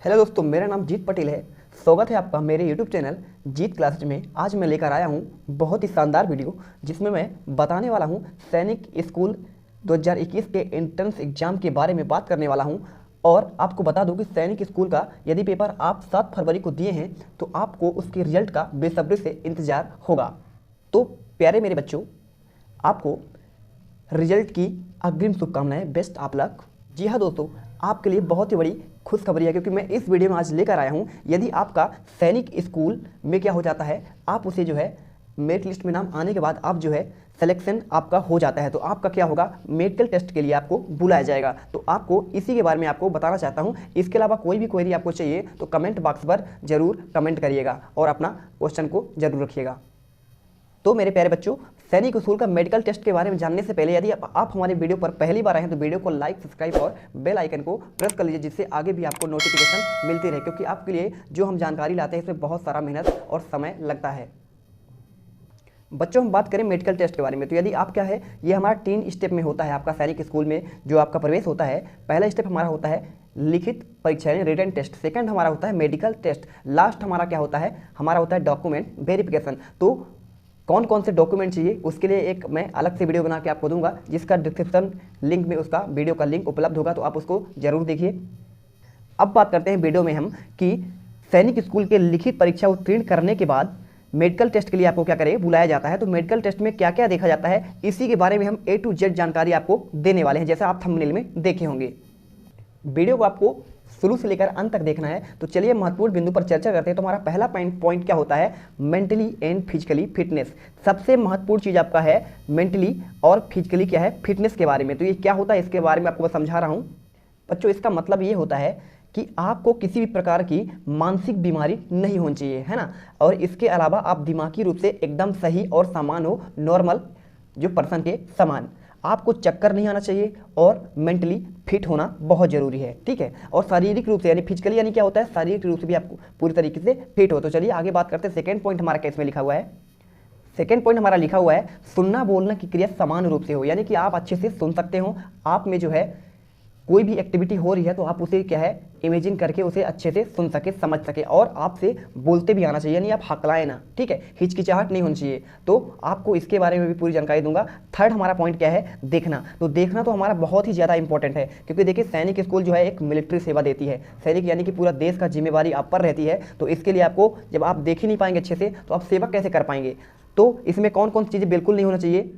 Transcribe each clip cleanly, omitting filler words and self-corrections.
Hello दोस्तों, मेरा नाम जीत पटेल है। स्वागत है आपका मेरे यूट्यूब चैनल जीत क्लासेज में। आज मैं लेकर आया हूँ बहुत ही शानदार वीडियो, जिसमें मैं बताने वाला हूँ सैनिक स्कूल 2021 के एंट्रेंस एग्जाम के बारे में बात करने वाला हूँ। और आपको बता दूं कि सैनिक स्कूल का यदि पेपर आप 7 फरवरी को दिए हैं तो आपको उसके रिजल्ट का बेसब्री से इंतजार होगा। तो प्यारे मेरे बच्चों, आपको रिजल्ट की अग्रिम शुभकामनाएं, बेस्ट ऑफ लक। जी हाँ दोस्तों, आपके लिए बहुत ही बड़ी खुशखबरी है, क्योंकि मैं इस वीडियो में आज लेकर आया हूं, यदि आपका सैनिक स्कूल में क्या हो जाता है, आप उसे जो है मेरिट लिस्ट में नाम आने के बाद आप जो है सिलेक्शन आपका हो जाता है, तो आपका क्या होगा, मेडिकल टेस्ट के लिए आपको बुलाया जाएगा। तो आपको इसी के बारे में आपको बताना चाहता हूं। इसके अलावा कोई भी क्वेरी आपको चाहिए तो कमेंट बॉक्स पर जरूर कमेंट करिएगा और अपना क्वेश्चन को जरूर रखिएगा। तो मेरे प्यारे बच्चों, सैनिक स्कूल का मेडिकल टेस्ट के बारे में जानने से पहले यदि आप हमारे वीडियो पर पहली बार आए हैं तो वीडियो को लाइक, सब्सक्राइब और बेल आइकन को प्रेस कर लीजिए, जिससे आगे भी आपको नोटिफिकेशन मिलती रहे, क्योंकि आपके लिए जो हम जानकारी लाते हैं इसमें बहुत सारा मेहनत और समय लगता है। बच्चों, हम बात करें मेडिकल टेस्ट के बारे में, तो यदि आप क्या है, ये हमारा 3 स्टेप में होता है। आपका सैनिक स्कूल में जो आपका प्रवेश होता है, पहला स्टेप हमारा होता है लिखित परीक्षा यानी रिटन टेस्ट, सेकंड हमारा होता है मेडिकल टेस्ट, लास्ट हमारा क्या होता है, हमारा होता है डॉक्यूमेंट वेरिफिकेशन। तो कौन कौन से डॉक्यूमेंट चाहिए उसके लिए एक मैं अलग से वीडियो बना के आपको दूंगा, जिसका डिस्क्रिप्शन लिंक में उसका वीडियो का लिंक उपलब्ध होगा, तो आप उसको जरूर देखिए। अब बात करते हैं वीडियो में हम कि सैनिक स्कूल के लिखित परीक्षा उत्तीर्ण करने के बाद मेडिकल टेस्ट के लिए आपको क्या करें, बुलाया जाता है। तो मेडिकल टेस्ट में क्या क्या देखा जाता है, इसी के बारे में हम A to Z जानकारी आपको देने वाले हैं, जैसा आप थंबनेल में देखे होंगे। वीडियो को आपको शुरू से लेकर अंत तक देखना है। तो चलिए महत्वपूर्ण बिंदु पर चर्चा करते हैं। तो हमारा पहला पॉइंट क्या होता है, मेंटली एंड फिजिकली फिटनेस। सबसे महत्वपूर्ण चीज आपका है मेंटली और फिजिकली क्या है, फिटनेस के बारे में। तो ये क्या होता है, इसके बारे में आपको मैं समझा रहा हूं बच्चों। इसका मतलब ये होता है कि आपको किसी भी प्रकार की मानसिक बीमारी नहीं होनी चाहिए, है ना। और इसके अलावा आप दिमागी रूप से एकदम सही और समान हो, नॉर्मल जो पर्सन के समान। आपको चक्कर नहीं आना चाहिए और मेंटली फिट होना बहुत जरूरी है, ठीक है। और शारीरिक रूप से यानी फिजिकली यानी क्या होता है, शारीरिक रूप से भी आपको पूरी तरीके से फिट हो। तो चलिए आगे बात करते हैं। सेकंड पॉइंट हमारा केस में लिखा हुआ है, सेकंड पॉइंट हमारा लिखा हुआ है सुनना बोलना की क्रिया समान रूप से हो, यानी कि आप अच्छे से सुन सकते हो। आप में जो है कोई भी एक्टिविटी हो रही है तो आप उसे क्या है, इमेजिन करके उसे अच्छे से सुन सके, समझ सके, और आपसे बोलते भी आना चाहिए, यानी आप हकलाएं ना, ठीक है, हिचकिचाहट नहीं होनी चाहिए। तो आपको इसके बारे में भी पूरी जानकारी दूंगा। थर्ड हमारा पॉइंट क्या है, देखना। तो देखना तो हमारा बहुत ही ज़्यादा इंपॉर्टेंट है, क्योंकि देखिए सैनिक स्कूल जो है एक मिलिट्री सेवा देती है। सैनिक यानी कि पूरा देश का जिम्मेवारी आप पर रहती है। तो इसके लिए आपको, जब आप देख ही नहीं पाएंगे अच्छे से, तो आप सेवा कैसे कर पाएंगे। तो इसमें कौन कौन सी चीज़ें बिल्कुल नहीं होना चाहिए।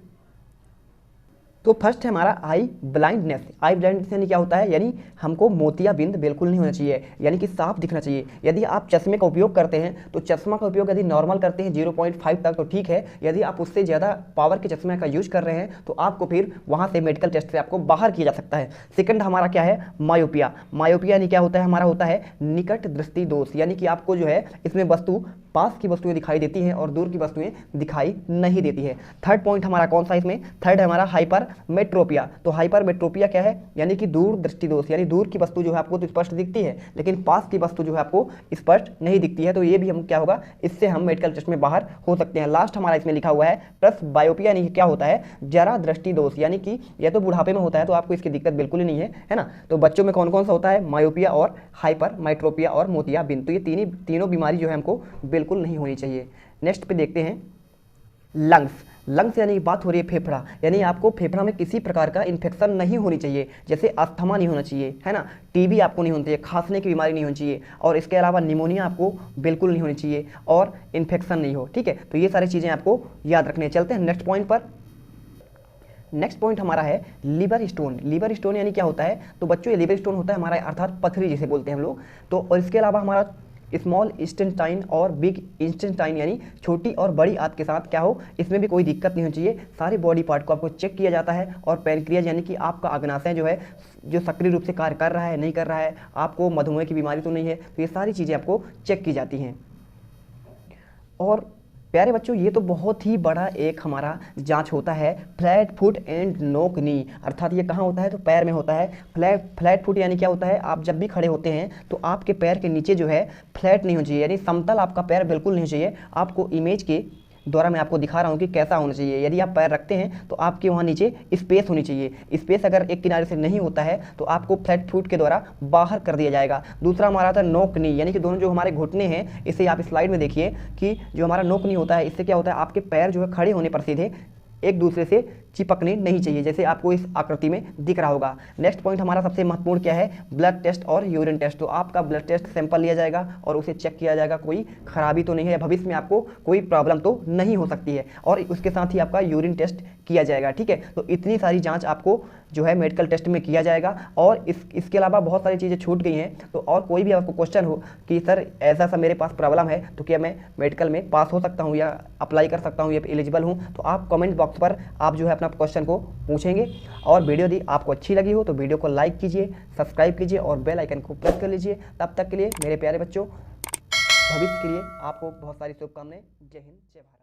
तो फर्स्ट है हमारा आई ब्लाइंडनेस। आई ब्लाइंडनेस यानी क्या होता है, यानी हमको मोतियाबिंद बिल्कुल नहीं होना चाहिए, यानी कि साफ दिखना चाहिए। यदि आप चश्मे का उपयोग करते हैं तो चश्मा का उपयोग यदि नॉर्मल करते हैं 0.5 तक तो ठीक है। यदि आप उससे ज़्यादा पावर के चश्मे का यूज कर रहे हैं तो आपको फिर वहाँ से मेडिकल टेस्ट से आपको बाहर किया जा सकता है। सेकंड हमारा क्या है, मायोपिया। मायोपिया यानी क्या होता है, हमारा होता है निकट दृष्टि दोष, यानी कि आपको जो है इसमें वस्तु, पास की वस्तुएं दिखाई देती हैं और दूर की वस्तुएं दिखाई नहीं देती है। थर्ड पॉइंट हमारा कौन सा इसमें, थर्ड है हमारा हाइपर मेट्रोपिया। तो हाइपर मेट्रोपिया क्या है, यानी कि दूर दृष्टि दोष, यानी दूर की वस्तु जो है आपको तो स्पष्ट दिखती है, लेकिन पास की वस्तु जो है आपको स्पष्ट नहीं दिखती है। तो ये भी हम क्या होगा, इससे हम मेडिकल टेस्ट में बाहर हो सकते हैं। लास्ट हमारा इसमें लिखा हुआ है प्लस बायोपिया, यानी क्या होता है, जरा दृष्टि दोष, यानी कि यह तो बुढ़ापे में होता है तो आपको इसकी दिक्कत बिल्कुल ही नहीं है ना। तो बच्चों में कौन कौन सा होता है, मायोपिया और हाइपर मेट्रोपिया और मोतियाबिंद। तो ये तीनों बीमारी जो है हमको बिल्कुल नहीं होनी चाहिए। नेक्स्ट पे देखते हैं लंग्स। लंग्स यानी बात हो रही है फेफड़ा, यानी आपको फेफड़ा में किसी प्रकार का इन्फेक्शन नहीं होनी चाहिए, जैसे अस्थमा नहीं होना चाहिए, है ना, टीबी आपको नहीं होनी चाहिए, खांसने की बीमारी नहीं होनी चाहिए, और इसके अलावा निमोनिया आपको बिल्कुल नहीं होनी चाहिए, और इन्फेक्शन नहीं हो, ठीक है। तो ये सारी चीज़ें आपको याद रखने। चलते हैं नेक्स्ट पॉइंट पर। नेक्स्ट पॉइंट हमारा है लिवर स्टोन। लिवर स्टोन यानी क्या होता है, तो बच्चों ये लिवर स्टोन होता है हमारा, अर्थात पथरी जिसे बोलते हैं हम लोग। तो और इसके अलावा हमारा स्मॉल इंटेस्टाइन और बिग इंटेस्टाइन, यानी छोटी और बड़ी आंत के साथ क्या हो, इसमें भी कोई दिक्कत नहीं होनी चाहिए। सारे बॉडी पार्ट को आपको चेक किया जाता है। और पैनक्रियाज यानी कि आपका अग्नाशय जो है, जो सक्रिय रूप से कार्य कर रहा है नहीं कर रहा है, आपको मधुमेह की बीमारी तो नहीं है, तो ये सारी चीज़ें आपको चेक की जाती हैं। और प्यारे बच्चों, ये तो बहुत ही बड़ा एक हमारा जांच होता है फ्लैट फुट एंड नोक नी, अर्थात ये कहाँ होता है, तो पैर में होता है। फ्लैट फुट यानी क्या होता है, आप जब भी खड़े होते हैं तो आपके पैर के नीचे जो है फ्लैट नहीं होना चाहिए, यानी समतल आपका पैर बिल्कुल नहीं चाहिए। आपको इमेज के द्वारा मैं आपको दिखा रहा हूँ कि कैसा होना चाहिए। यदि आप पैर रखते हैं तो आपके वहाँ नीचे स्पेस होनी चाहिए। स्पेस अगर एक किनारे से नहीं होता है तो आपको फ्लैट फुट के द्वारा बाहर कर दिया जाएगा। दूसरा हमारा था नोक नी, यानी कि दोनों जो हमारे घुटने हैं, इसे आप स्लाइड में देखिए कि जो हमारा नोक नी होता है, इससे क्या होता है, आपके पैर जो है खड़े होने पर सीधे एक दूसरे से चिपकने नहीं चाहिए, जैसे आपको इस आकृति में दिख रहा होगा। नेक्स्ट पॉइंट हमारा सबसे महत्वपूर्ण क्या है, ब्लड टेस्ट और यूरिन टेस्ट। तो आपका ब्लड टेस्ट सैंपल लिया जाएगा और उसे चेक किया जाएगा कोई खराबी तो नहीं है, भविष्य में आपको कोई प्रॉब्लम तो नहीं हो सकती है, और उसके साथ ही आपका यूरिन टेस्ट किया जाएगा। ठीक है, तो इतनी सारी जाँच आपको जो है मेडिकल टेस्ट में किया जाएगा। और इसके अलावा बहुत सारी चीज़ें छूट गई हैं। तो और कोई भी आपको क्वेश्चन हो कि सर ऐसा सा मेरे पास प्रॉब्लम है तो क्या मैं मेडिकल में पास हो सकता हूँ या अप्लाई कर सकता हूँ या एलिजिबल हूँ, तो आप कमेंट बॉक्स पर आप जो है अपना क्वेश्चन को पूछेंगे। और वीडियो यदि आपको अच्छी लगी हो तो वीडियो को लाइक कीजिए, सब्सक्राइब कीजिए और बेल आइकन को प्रेस कर लीजिए। तब तक के लिए मेरे प्यारे बच्चों, भविष्य के लिए आपको बहुत सारी शुभकामनाएं। जय हिंद, जय भारत।